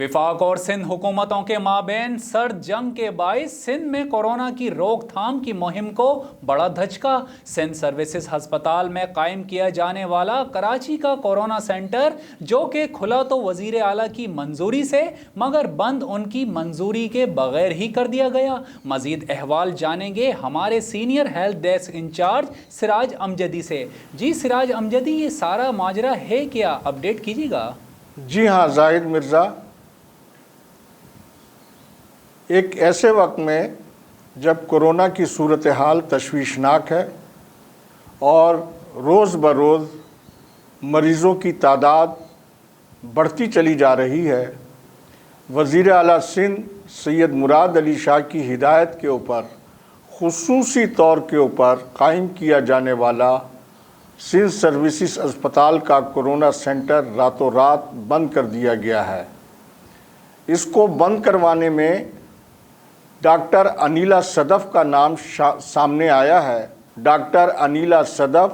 वफाक और सिंध हुकूमतों के माबैन सर्द जंग के बाइस सिंध में कोरोना की रोक थाम की मुहिम को बड़ा धचका। सिंध सर्विसेज हस्पताल में कायम किया जाने वाला कराची का कोरोना सेंटर, जो कि खुला तो वजीर आला की मंजूरी से मगर बंद उनकी मंजूरी के बगैर ही कर दिया गया। मजीद अहवाल जानेंगे हमारे senior health desk in-charge Siraj Amjadi से। जी सिराज अमजदी, ये सारा माजरा है क्या, अपडेट कीजिएगा। जी हाँ जाहिद मिर्ज़ा, एक ऐसे वक्त में जब कोरोना की सूरत हाल तशवीशनाक है और रोज़ बरोज़ मरीज़ों की तादाद बढ़ती चली जा रही है, वज़ीर आला सिंध सैयद मुराद अली शाह की हिदायत के ऊपर खुसूसी तौर के ऊपर कायम किया जाने वाला सिंध सर्विसेज अस्पताल का कोरोना सेंटर रातों रात बंद कर दिया गया है। इसको बंद करवाने में डॉक्टर अनीला सदफ़ का नाम सामने आया है। डॉक्टर अनीला सदफ़,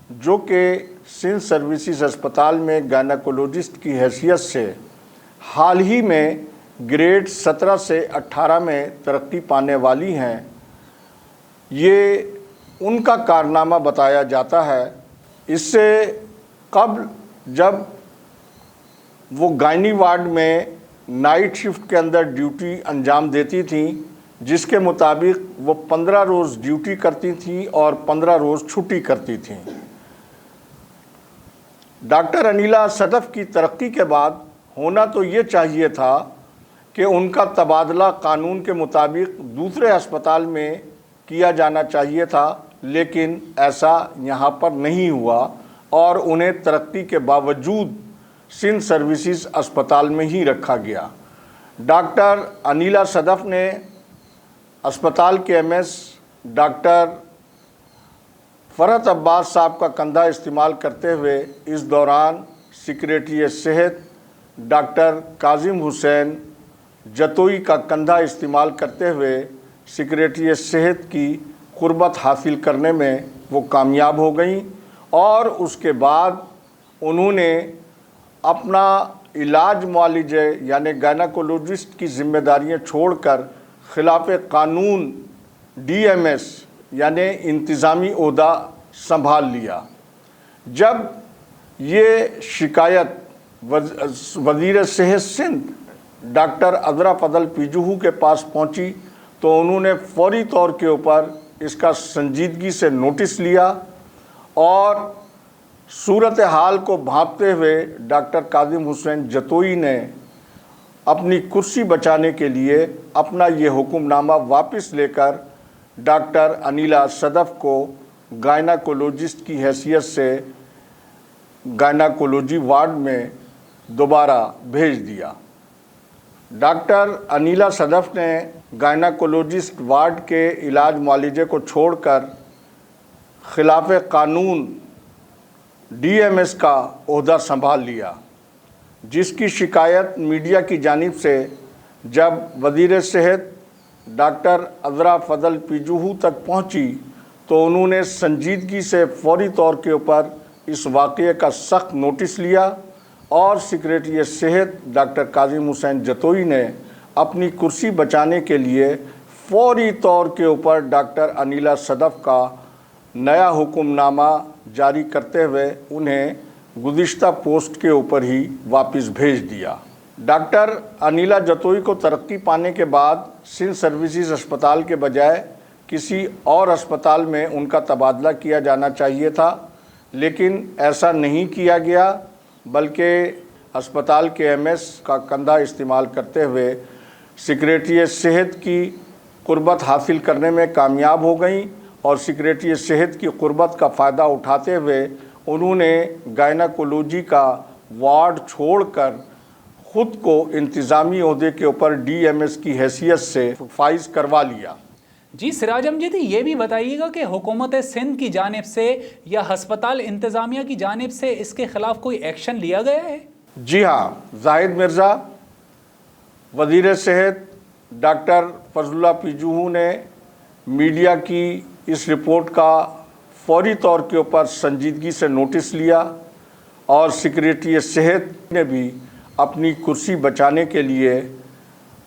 जो कि सिंध सर्विसेज अस्पताल में गायनेकोलॉजिस्ट की हैसियत से हाल ही में ग्रेड 17 से 18 में तरक्की पाने वाली हैं, ये उनका कारनामा बताया जाता है। इससे कबल जब वो गायनी वार्ड में नाइट शिफ्ट के अंदर ड्यूटी अंजाम देती थी, जिसके मुताबिक वो 15 रोज़ ड्यूटी करती थी और 15 रोज़ छुट्टी करती थी। डॉक्टर अनीला सदफ़ की तरक्की के बाद होना तो ये चाहिए था कि उनका तबादला कानून के मुताबिक दूसरे अस्पताल में किया जाना चाहिए था, लेकिन ऐसा यहाँ पर नहीं हुआ और उन्हें तरक्की के बावजूद सिंध सर्विसेज अस्पताल में ही रखा गया। डॉक्टर अनीला सदफ़ ने अस्पताल के एमएस डॉक्टर फ़रहत अब्बास साहब का कंधा इस्तेमाल करते हुए इस दौरान सेक्रेटरी सेहत डॉक्टर काजिम हुसैन जतोई का कंधा इस्तेमाल करते हुए सेक्रेटरी सेहत की कुर्बत हासिल करने में वो कामयाब हो गई और उसके बाद उन्होंने अपना इलाज मुआलिजे यानी गायनेकोलॉजिस्ट की जिम्मेदारियां छोड़कर खिलाफ कानून डीएमएस यानी इंतज़ामी ओहदा संभाल लिया। जब ये शिकायत वज़ीर सेहत सिंध डॉक्टर अज़रा फ़ज़ल पीजूहू के पास पहुंची तो उन्होंने फौरी तौर के ऊपर इसका संजीदगी से नोटिस लिया और सूरत हाल को भांपते हुए डॉक्टर काजिम हुसैन जतोई ने अपनी कुर्सी बचाने के लिए अपना ये हुक्मनामा वापस लेकर डॉक्टर अनीला सदफ़ को गायनेकोलॉजिस्ट की हैसियत से गायनेकोलॉजी वार्ड में दोबारा भेज दिया। डॉक्टर अनीला सदफ़ ने गायनेकोलॉजिस्ट वार्ड के इलाज मुआलिजे को छोड़कर खिलाफ कानून डीएमएस का ओहदा संभाल लिया, जिसकी शिकायत मीडिया की जानिब से जब वज़ीर सेहत डॉक्टर अज़रा फ़ज़ल पीजूहू तक पहुंची तो उन्होंने संजीदगी से फौरी तौर के ऊपर इस वाक़ये का सख्त नोटिस लिया और सेक्रेटरी सेहत डॉक्टर काजिम हुसैन जतोई ने अपनी कुर्सी बचाने के लिए फौरी तौर के ऊपर डॉक्टर अनीला सदफ़ का नया हुक्मनामा जारी करते हुए उन्हें गुज़िश्ता पोस्ट के ऊपर ही वापस भेज दिया। डॉक्टर अनीला जतोई को तरक्की पाने के बाद सिंध सर्विसेज अस्पताल के बजाय किसी और अस्पताल में उनका तबादला किया जाना चाहिए था, लेकिन ऐसा नहीं किया गया, बल्कि अस्पताल के एमएस का कंधा इस्तेमाल करते हुए सेक्रेटरी सेहत की कुर्बत हासिल करने में कामयाब हो गई और सेक्रेटरी सेहत की कुर्बत का फ़ायदा उठाते हुए उन्होंने गायनेकोलॉजी का वार्ड छोड़कर ख़ुद को इंतज़ामी ओहदे के ऊपर डीएमएस की हैसियत से फाइज करवा लिया। जी सिराज अमजदी, ये भी बताइएगा कि हुकूमत सिंध की जानिब से या हस्पताल इंतज़ामिया की जानिब से इसके ख़िलाफ़ कोई एक्शन लिया गया है? जी हाँ जाहिद मिर्ज़ा, वज़ीर सेहत डॉक्टर फ़ज़लुल्लाह पीजूहू ने मीडिया की इस रिपोर्ट का फौरी तौर के ऊपर संजीदगी से नोटिस लिया और सेक्रेटरी सेहत ने भी اپنی کرسی بچانے کے لیے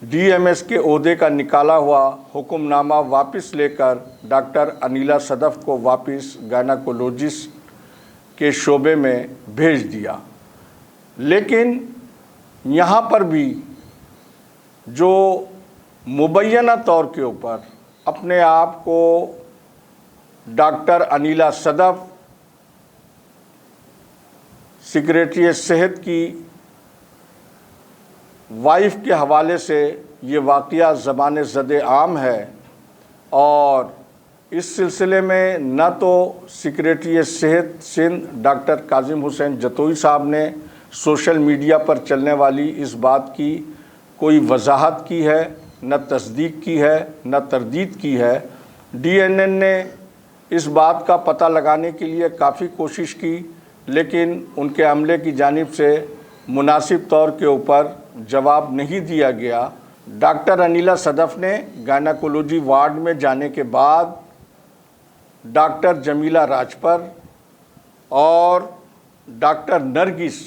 ڈی ایم ایس کے عہدے کا نکالا ہوا حکم نامہ واپس لے کر ڈاکٹر انیلا صدف کو واپس گائناکولوجسٹ کے شعبے میں بھیج دیا۔ لیکن یہاں پر بھی جو مبینہ طور کے اوپر اپنے آپ کو ڈاکٹر انیلا صدف سیکریٹری صحت کی وائف کے حوالے سے یہ واقعہ زبان زد عام ہے، اور اس سلسلے میں نہ تو سیکریٹری صحت سندھ ڈاکٹر کاظم حسین جتوئی صاحب نے سوشل میڈیا پر چلنے والی اس بات کی کوئی وضاحت کی ہے، نہ تصدیق کی ہے، نہ تردید کی ہے۔ ڈی این این نے اس بات کا پتہ لگانے کے لیے کافی کوشش کی، لیکن ان کے عملے کی جانب سے مناسب طور کے اوپر جواب نہیں دیا گیا۔ ڈاکٹر انیلا صدف نے گائناکولوجی وارڈ میں جانے کے بعد ڈاکٹر جمیلہ راجپر اور ڈاکٹر نرگس،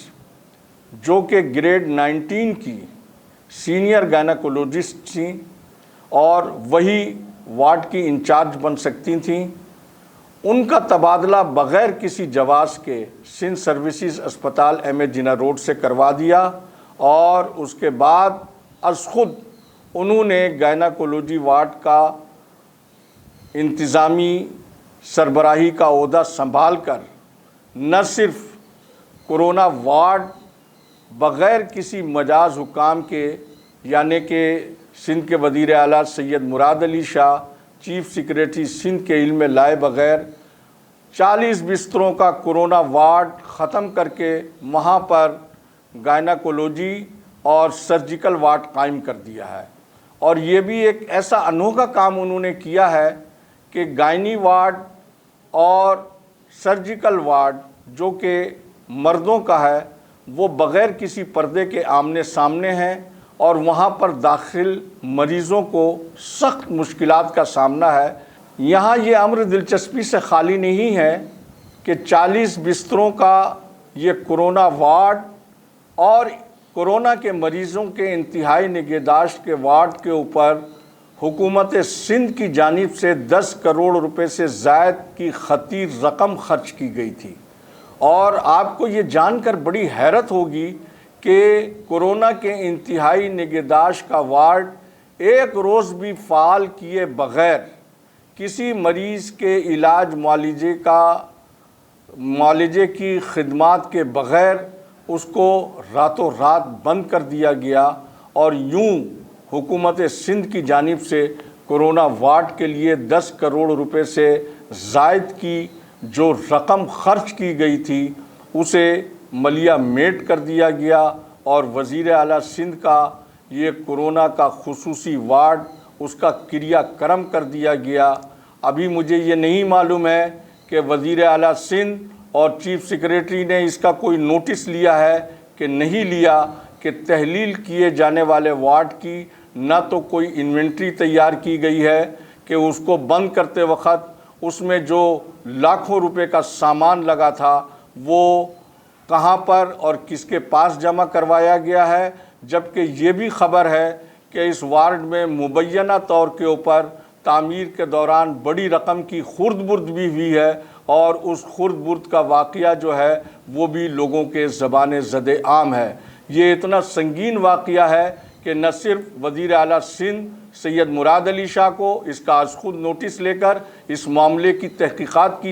جو کہ گریڈ 19 کی سینئر گائناکولوجسٹ تھیں اور وہی وارڈ کی انچارج بن سکتی تھیں، ان کا تبادلہ بغیر کسی جواز کے سندھ سروسز اسپتال ایم اے جناح روڈ سے کروا دیا، اور اس کے بعد از خود انہوں نے گائناکولوجی وارڈ کا انتظامی سربراہی کا عہدہ سنبھال کر نہ صرف کورونا وارڈ بغیر کسی مجاز حکام کے، یعنی کہ سندھ کے وزیر اعلیٰ سید مراد علی شاہ، چیف سیکریٹری سندھ کے علم میں لائے بغیر 40 بستروں کا کورونا وارڈ ختم کر کے وہاں پر گائناکولوجی اور سرجیکل وارڈ قائم کر دیا ہے۔ اور یہ بھی ایک ایسا انوکھا کام انہوں نے کیا ہے کہ گائنی وارڈ اور سرجیکل وارڈ جو کہ مردوں کا ہے وہ بغیر کسی پردے کے آمنے سامنے ہیں، اور وہاں پر داخل مریضوں کو سخت مشکلات کا سامنا ہے۔ یہاں یہ امر دلچسپی سے خالی نہیں ہے کہ 40 بستروں کا یہ کورونا وارڈ اور کورونا کے مریضوں کے انتہائی نگہداشت کے وارڈ کے اوپر حکومت سندھ کی جانب سے 10 کروڑ روپے سے زائد کی خطیر رقم خرچ کی گئی تھی۔ اور آپ کو یہ جان کر بڑی حیرت ہوگی کہ کورونا کے انتہائی نگہداشت کا وارڈ ایک روز بھی فعال کیے بغیر، کسی مریض کے علاج معالجے کی خدمات کے بغیر اس کو راتوں رات بند کر دیا گیا، اور یوں حکومت سندھ کی جانب سے کورونا وارڈ کے لیے 10 کروڑ روپے سے زائد کی جو رقم خرچ کی گئی تھی اسے ملیہ میٹ کر دیا گیا، اور وزیر اعلیٰ سندھ کا یہ کورونا کا خصوصی وارڈ اس کا کریا کرم کر دیا گیا۔ ابھی مجھے یہ نہیں معلوم ہے کہ وزیر اعلیٰ سندھ اور چیف سیکریٹری نے اس کا کوئی نوٹس لیا ہے کہ نہیں لیا، کہ تحلیل کیے جانے والے وارڈ کی نہ تو کوئی انوینٹری تیار کی گئی ہے کہ اس کو بند کرتے وقت اس میں جو لاکھوں روپے کا سامان لگا تھا وہ کہاں پر اور کس کے پاس جمع کروایا گیا ہے، جبکہ یہ بھی خبر ہے کہ اس وارڈ میں مبینہ طور کے اوپر تعمیر کے دوران بڑی رقم کی خرد برد بھی ہوئی ہے، اور اس خرد برد کا واقعہ جو ہے وہ بھی لوگوں کے زبان زد عام ہے۔ یہ اتنا سنگین واقعہ ہے کہ نہ صرف وزیر اعلیٰ سندھ سید مراد علی شاہ کو اس کا از خود نوٹس لے کر اس معاملے کی تحقیقات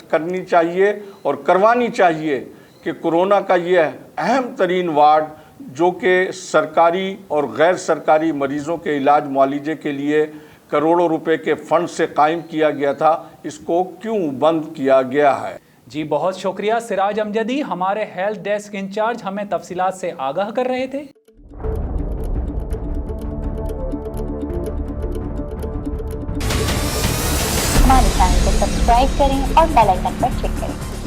کرنی چاہیے اور کروانی چاہیے کہ کورونا کا یہ اہم ترین وارڈ جو کہ سرکاری اور غیر سرکاری مریضوں کے علاج معالجے کے لیے کروڑوں روپے کے فنڈ سے قائم کیا گیا تھا، اس کو کیوں بند کیا گیا ہے۔ جی بہت شکریہ سراج امجدی، ہمارے ہیلتھ ڈیسک انچارج ہمیں تفصیلات سے آگاہ کر رہے تھے۔ ہمارے چینل کو سبسکرائب کریں اور بیل آئکن پر کلک کریں۔